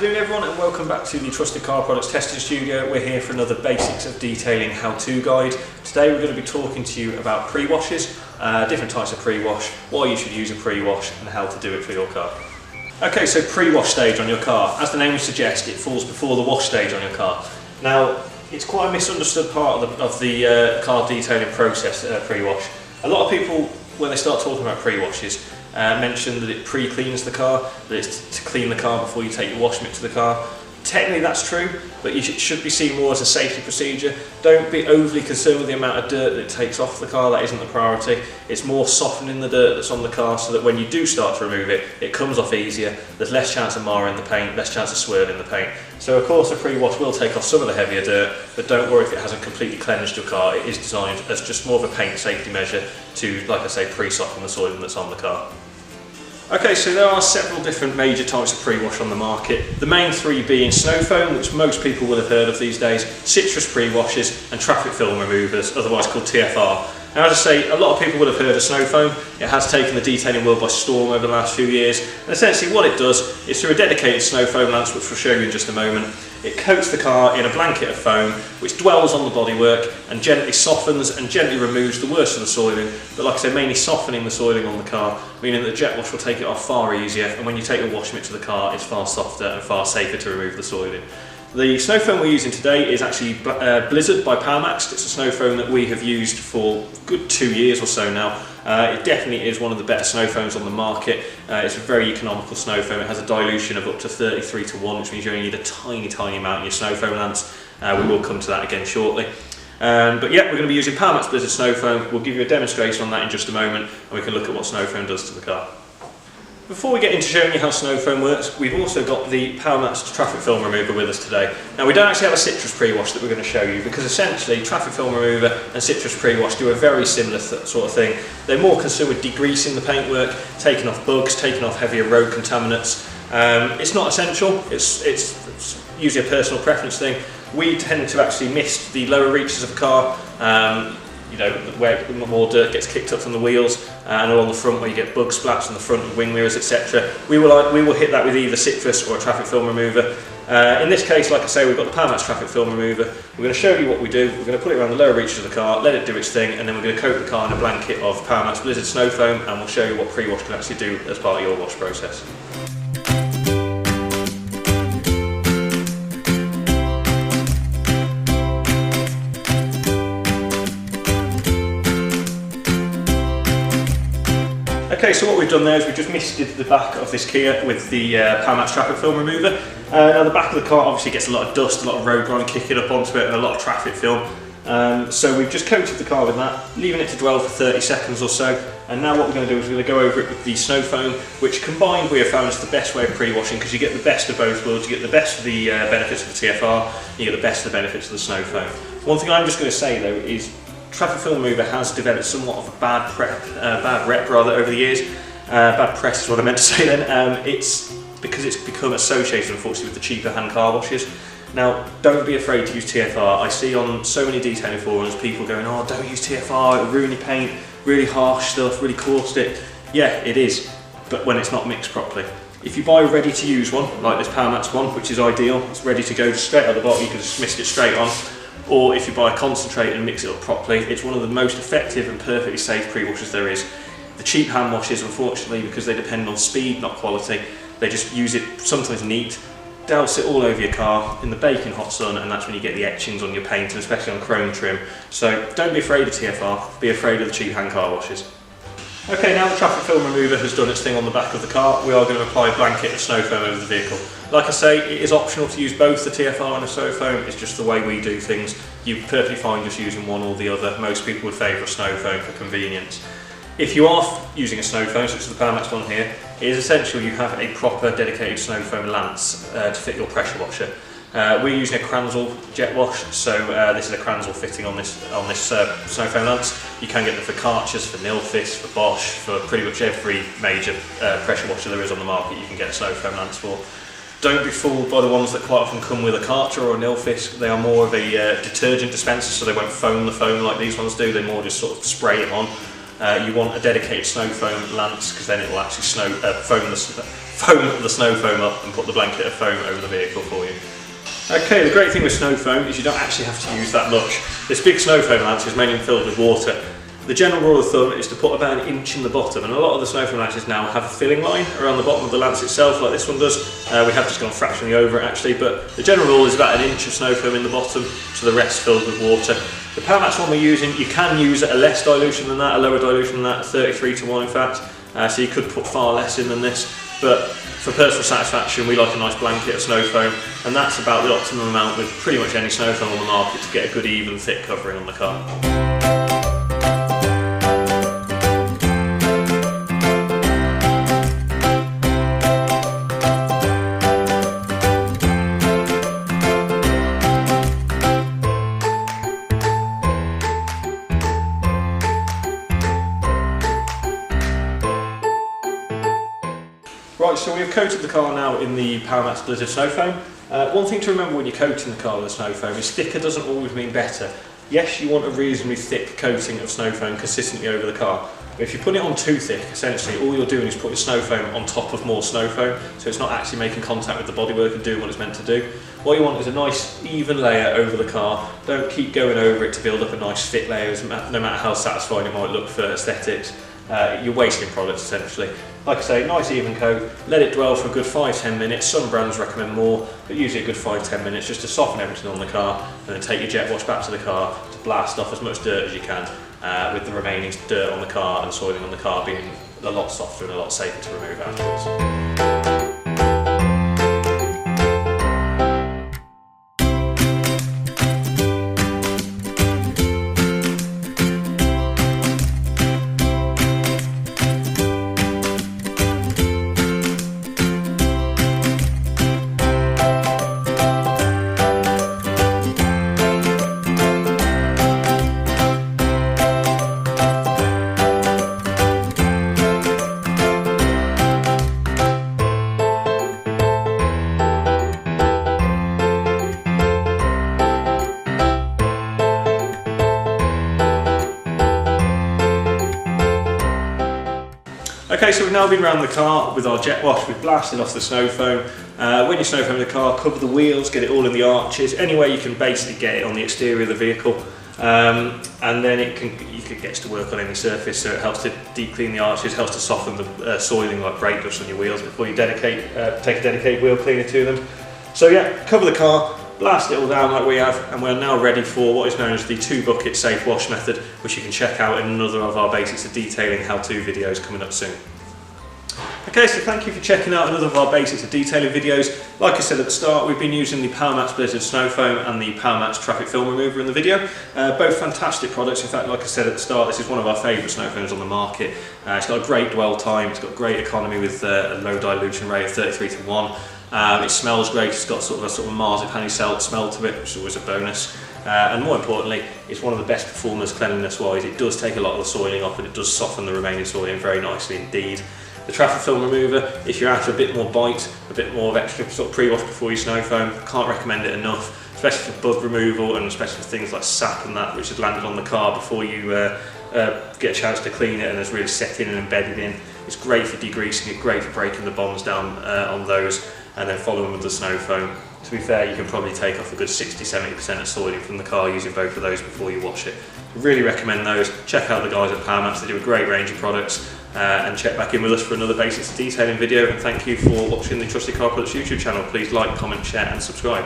Afternoon everyone, and welcome back to the Trusted Car Products Testing Studio. We're here for another Basics of Detailing how-to guide. Today we're going to be talking to you about pre-washes, different types of pre-wash, why you should use a pre-wash and how to do it for your car. Okay, so pre-wash stage on your car. As the name would suggest, it falls before the wash stage on your car. Now, it's quite a misunderstood part of the car detailing process, pre-wash. A lot of people, when they start talking about pre-washes, mention that it pre-cleans the car, that it's to clean the car before you take your wash mitt to the car. Technically that's true, but it should be seen more as a safety procedure. Don't be overly concerned with the amount of dirt that it takes off the car, that isn't the priority. It's more softening the dirt that's on the car so that when you do start to remove it, it comes off easier, there's less chance of marring the paint, less chance of swirling the paint. So of course a pre-wash will take off some of the heavier dirt, but don't worry if it hasn't completely cleansed your car. It is designed as just more of a paint safety measure to, like I say, pre-soften the soiling that's on the car. Okay, so there are several different major types of pre-wash on the market. The main three being snow foam, which most people will have heard of these days, citrus pre-washes and traffic film removers, otherwise called TFR. Now, as I say, a lot of people would have heard of snow foam. It has taken the detailing world by storm over the last few years, and essentially what it does is through a dedicated snow foam lance, which we'll show you in just a moment, it coats the car in a blanket of foam which dwells on the bodywork and gently softens and gently removes the worst of the soiling, but like I say, mainly softening the soiling on the car, meaning that the jet wash will take it off far easier, and when you take your wash mitt to the car it's far softer and far safer to remove the soiling. The snow foam we're using today is actually Blizzard by Powermax. It's a snow foam that we have used for a good 2 years or so now. It definitely is one of the better snow foams on the market. It's a very economical snow foam. It has a dilution of up to 33:1, which means you only need a tiny amount in your snow foam lance. We will come to that again shortly. But yeah, we're going to be using Powermax Blizzard snow foam. We'll give you a demonstration on that in just a moment, and we can look at what snow foam does to the car. Before we get into showing you how snow foam works, we've also got the Powermax traffic film remover with us today. Now, we don't actually have a citrus pre-wash that we're going to show you, because essentially traffic film remover and citrus pre-wash do a very similar sort of thing. They're more concerned with degreasing the paintwork, taking off bugs, taking off heavier road contaminants. It's not essential, it's usually a personal preference thing. We tend to actually mist the lower reaches of a car, you know, where more dirt gets kicked up from the wheels, and along the front where you get bug splats on the front of wing mirrors, etc. We will hit that with either citrus or a traffic film remover. In this case, like I say, we've got the Powermax traffic film remover. We're going to show you what we do. We're going to put it around the lower reaches of the car, let it do its thing, and then we're going to coat the car in a blanket of Powermax Blizzard snow foam, and we'll show you what pre-wash can actually do as part of your wash process. Okay, so what we've done there is we've just misted the back of this Kia with the Powermax traffic film remover. Now the back of the car obviously gets a lot of dust, a lot of road grime kicking up onto it, and a lot of traffic film. So we've just coated the car with that, leaving it to dwell for 30 seconds or so. And now what we're going to do is we're going to go over it with the snow foam, which combined we have found is the best way of pre-washing, because you get the best of both worlds. You get the best of the benefits of the TFR, you get the best of the benefits of the snow foam. One thing I'm just going to say though is traffic film remover has developed somewhat of a bad rep over the years. Bad press is what I meant to say then. It's because it's become associated, unfortunately, with the cheaper hand car washes. Now, don't be afraid to use TFR. I see on so many detailing forums people going, oh, don't use TFR, it'll ruin your paint, really harsh stuff, really caustic. Yeah, it is, but when it's not mixed properly. If you buy a ready to use one, like this Powermax one, which is ideal, it's ready to go straight out the bottle, you can just mist it straight on. Or if you buy a concentrate and mix it up properly, it's one of the most effective and perfectly safe pre-washes there is. The cheap hand washes, unfortunately, because they depend on speed, not quality, they just use it sometimes neat, douse it all over your car in the baking hot sun, and that's when you get the etchings on your paint, and especially on chrome trim. So don't be afraid of TFR, be afraid of the cheap hand car washes. Okay, now the traffic film remover has done its thing on the back of the car, we are going to apply a blanket of snow foam over the vehicle. Like I say, it is optional to use both the TFR and the snow foam, it's just the way we do things. You're perfectly fine just using one or the other. Most people would favour a snow foam for convenience. If you are using a snow foam, such as the Powermax one here, it is essential you have a proper dedicated snow foam lance to fit your pressure washer. We're using a Kranzel jet wash, so this is a Kranzel fitting on this snow foam lance. You can get them for Karchers, for Nilfisk, for Bosch, for pretty much every major pressure washer there is on the market you can get a snow foam lance for. Don't be fooled by the ones that quite often come with a Karcher or a Nilfisk. They are more of a detergent dispenser, so they won't foam the foam like these ones do, they more just sort of spray it on. you want a dedicated snow foam lance, because then it will actually foam the snow foam up and put the blanket of foam over the vehicle for you. Okay, the great thing with snow foam is you don't actually have to use that much. This big snow foam lance is mainly filled with water. The general rule of thumb is to put about 1 inch in the bottom, and a lot of the snow foam lances now have a filling line around the bottom of the lance itself, like this one does. We have just gone fractionally over it actually, but the general rule is about 1 inch of snow foam in the bottom, so the rest filled with water. The Powermax one we're using, you can use a less dilution than that, a lower dilution than that, 33:1 in fact, so you could put far less in than this, but for personal satisfaction we like a nice blanket of snow foam, and that's about the optimum amount with pretty much any snow foam on the market to get a good even thick covering on the car. Right, so we've coated the car now in the Powermax Blizzard snow foam. One thing to remember when you're coating the car with the snow foam is thicker doesn't always mean better. Yes, you want a reasonably thick coating of snow foam consistently over the car, but if you put it on too thick, essentially all you're doing is putting snow foam on top of more snow foam, so it's not actually making contact with the bodywork and doing what it's meant to do. What you want is a nice even layer over the car. Don't keep going over it to build up a nice thick layer, no matter how satisfying it might look for aesthetics. You're wasting products essentially. Like I say, nice even coat, let it dwell for a good 5-10 minutes. Some brands recommend more, but usually a good 5-10 minutes just to soften everything on the car, and then take your jet wash back to the car to blast off as much dirt as you can, with the remaining dirt on the car and soiling on the car being a lot softer and a lot safer to remove afterwards. Okay, so we've now been around the car with our jet wash. We've blasted off the snow foam. When you snow foam the car, cover the wheels, get it all in the arches, any way you can basically get it on the exterior of the vehicle, and then you can get to work on any surface, so it helps to deep clean the arches, helps to soften the soiling like brake dust on your wheels before you take a dedicated wheel cleaner to them. So yeah, cover the car, blast it all down like we have, and we're now ready for what is known as the 2-bucket safe wash method, which you can check out in another of our basics of detailing how-to videos coming up soon. Okay, so thank you for checking out another of our basics of detailing videos. Like I said at the start, we've been using the Powermax Blizzard Snow Foam and the Powermax Traffic Film Remover in the video. Both fantastic products. In fact, like I said at the start, this is one of our favourite snow foams on the market. It's got a great dwell time, it's got great economy with a low dilution rate of 33:1. It smells great, it's got a sort of marzipan-y smell to it, which is always a bonus. And more importantly, it's one of the best performers cleanliness-wise. It does take a lot of the soiling off, and it does soften the remaining soiling very nicely indeed. The Traffic Film Remover, if you're after a bit more bite, a bit more of extra sort of pre-wash before you snow foam, can't recommend it enough, especially for bug removal and especially for things like sap and that, which has landed on the car before you get a chance to clean it and has really set in and embedded in. It's great for degreasing it, great for breaking the bonds down on those, and then following with the snow foam. To be fair, you can probably take off a good 60-70% of soiling from the car using both of those before you wash it. Really recommend those. Check out the guys at Powermax, they do a great range of products, and check back in with us for another Basics of Detailing video, and thank you for watching the Trusted Car Products YouTube channel. Please like, comment, share and subscribe.